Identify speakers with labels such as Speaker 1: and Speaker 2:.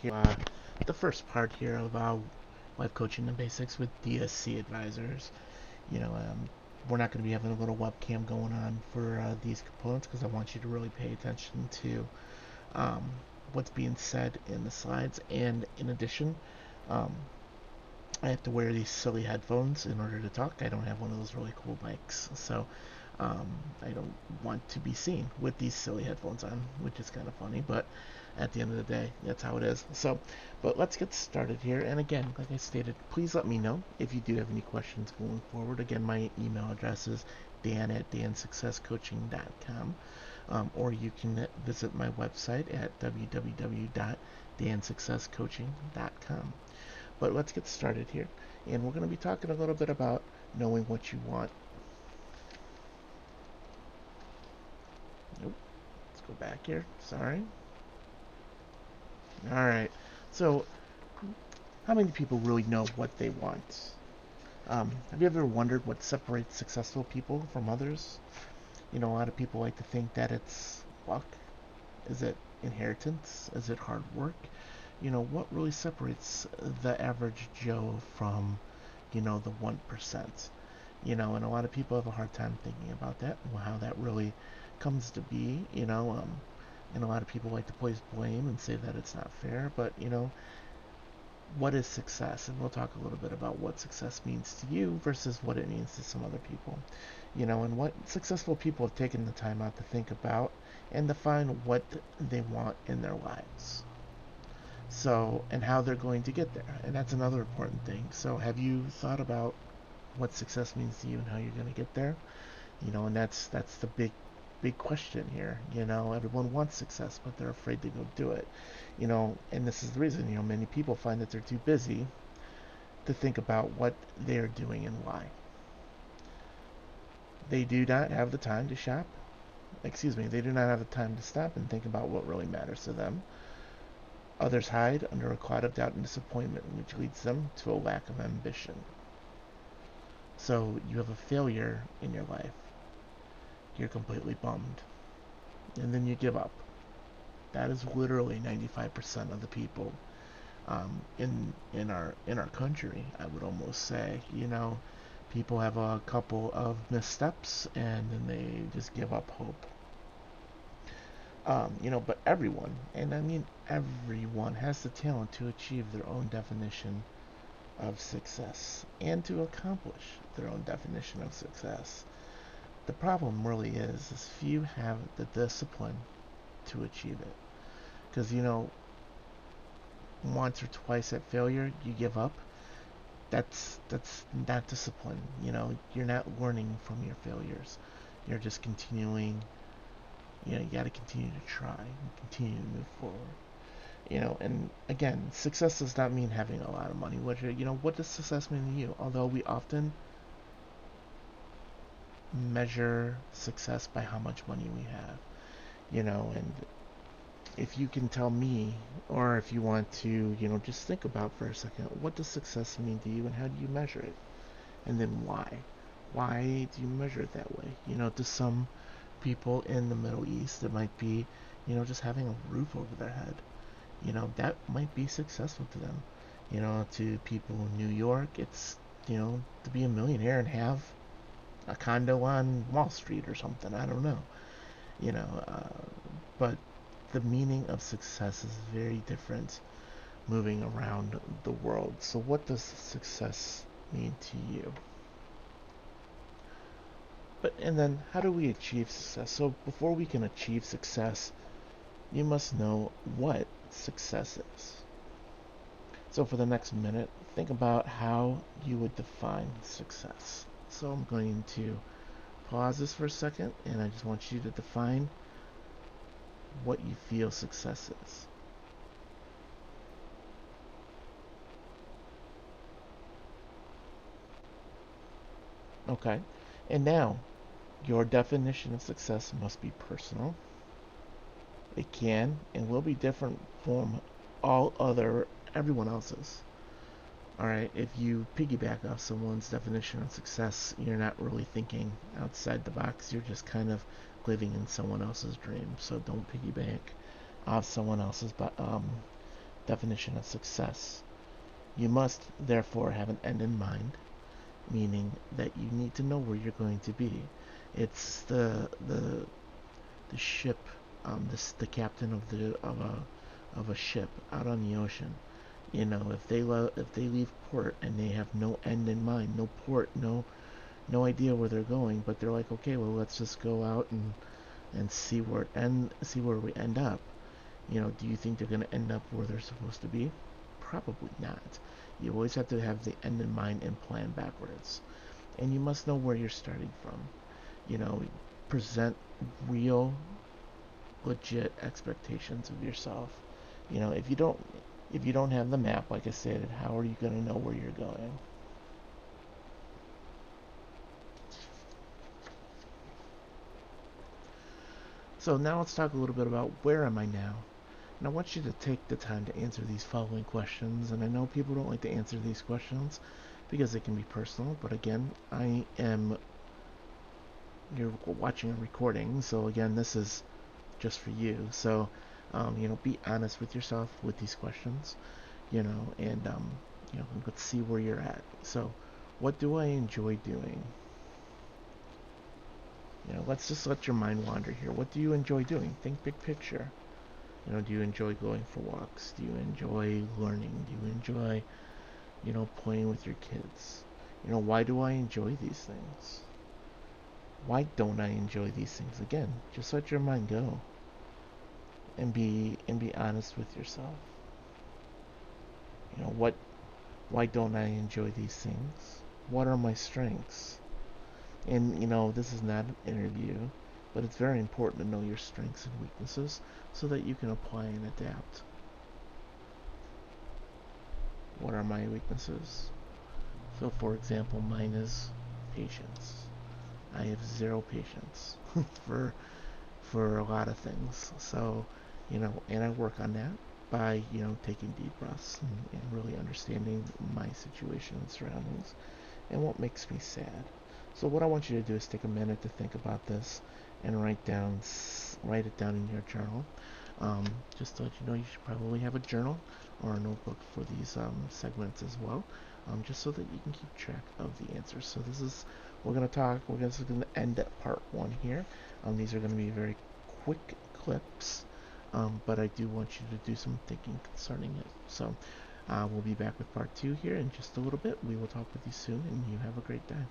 Speaker 1: here. The first part here of life coaching and basics with D.S.C advisors. You know, we're not going to be having a little webcam going on for these components because I want you to really pay attention to um, what's being said in the slides. And in addition, um, I have to wear these silly headphones in order to talk. I don't have one of those really cool mics, so um, I don't want to be seen with these silly headphones on, which is kind of funny, but at the end of the day, that's how it is. So, but let's get started here. And again, like I stated, please let me know if you do have any questions going forward. Again, my email address is dan@dansuccesscoaching.com, or you can visit my website at www.dansuccesscoaching.com. But let's get started here. And we're going to be talking a little bit about knowing what you want. Nope. Let's go back here. Sorry. All right. So, how many people really know what they want? Have you ever wondered what separates successful people from others? You know, a lot of people like to think that it's luck. Is it inheritance? Is it hard work? You know, what really separates the average Joe from, the 1%? And a lot of people have a hard time thinking about that, how that really comes to be, and a lot of people like to place blame and say that it's not fair, but, what is success? And we'll talk a little bit about what success means to you versus what it means to some other people. And what successful people have taken the time out to think about and define what they want in their lives. So, and how they're going to get there. And that's another important thing. So, have you thought about what success means to you and how you're going to get there? And that's the big question here. Everyone wants success, but they're afraid to go do it. And this is the reason, many people find that they're too busy to think about what they're doing and why. They do not have the time to shop. Excuse me, they do not have the time to stop and think about what really matters to them. Others hide under a cloud of doubt and disappointment, which leads them to a lack of ambition. So you have a failure in your life. You're completely bummed. And then you give up. That is literally 95% of the people in our country. I would almost say, people have a couple of missteps and then they just give up hope. But everyone, and I mean everyone, has the talent to achieve their own definition of success and to accomplish their own definition of success. The problem really is few have the discipline to achieve it. Because, once or twice at failure, you give up. That's not discipline. You're not learning from your failures. You're just continuing. You got to continue to try and continue to move forward. And again, success does not mean having a lot of money. What does success mean to you? Although we often measure success by how much money we have, and if you can tell me, or if you want to, just think about for a second, what does success mean to you and how do you measure it? And then why? Why do you measure it that way? To some people in the Middle East, it might be, just having a roof over their head. That might be successful to them. To people in New York, it's, to be a millionaire and have a condo on Wall Street or something. I don't know. But the meaning of success is very different moving around the world. So what does success mean to you? And then how do we achieve success? So before we can achieve success, you must know what success is. So for the next minute, think about how you would define success. So I'm going to pause this for a second, and I just want you to define what you feel success is. Okay, and now your definition of success must be personal. It can and will be different from everyone else's. Alright, if you piggyback off someone's definition of success, you're not really thinking outside the box. You're just kind of living in someone else's dream. So don't piggyback off someone else's definition of success. You must therefore have an end in mind, meaning that you need to know where you're going to be. It's the ship, the captain of a ship out on the ocean. You know, if they leave port and they have no end in mind, no port, no idea where they're going, but they're like, okay, well, let's just go out and see where we end up. You know, do you think they're going to end up where they're supposed to be? Probably not. You always have to have the end in mind and plan backwards. And you must know where you're starting from. You know, present real, legit expectations of yourself. You know, if you don't have the map, like I said, how are you going to know where you're going? So now let's talk a little bit about where am I now? And I want you to take the time to answer these following questions. And I know people don't like to answer these questions because they can be personal, but again, you're watching a recording, so again, this is just for you. So, you know, be honest with yourself with these questions, you know, and, you know, let's see where you're at. So, what do I enjoy doing? You know, let's just let your mind wander here. What do you enjoy doing? Think big picture. You know, do you enjoy going for walks? Do you enjoy learning? Do you enjoy, you know, playing with your kids? You know, why do I enjoy these things? Why don't I enjoy these things? Again, just let your mind go and be honest with yourself. You know, why don't I enjoy these things? What are my strengths? And you know, this is not an interview, but it's very important to know your strengths and weaknesses so that you can apply and adapt. What are my weaknesses? So, for example, mine is patience. I have zero patience for a lot of things. So, you know, and I work on that by, you know, taking deep breaths and really understanding my situation and surroundings and what makes me sad. So what I want you to do is take a minute to think about this and write it down in your journal. Just to let you know, you should probably have a journal or a notebook for these segments as well, just so that you can keep track of the answers. So this is going to end at part one here. These are going to be very quick clips, but I do want you to do some thinking concerning it. So we'll be back with part two here in just a little bit. We will talk with you soon, and you have a great day.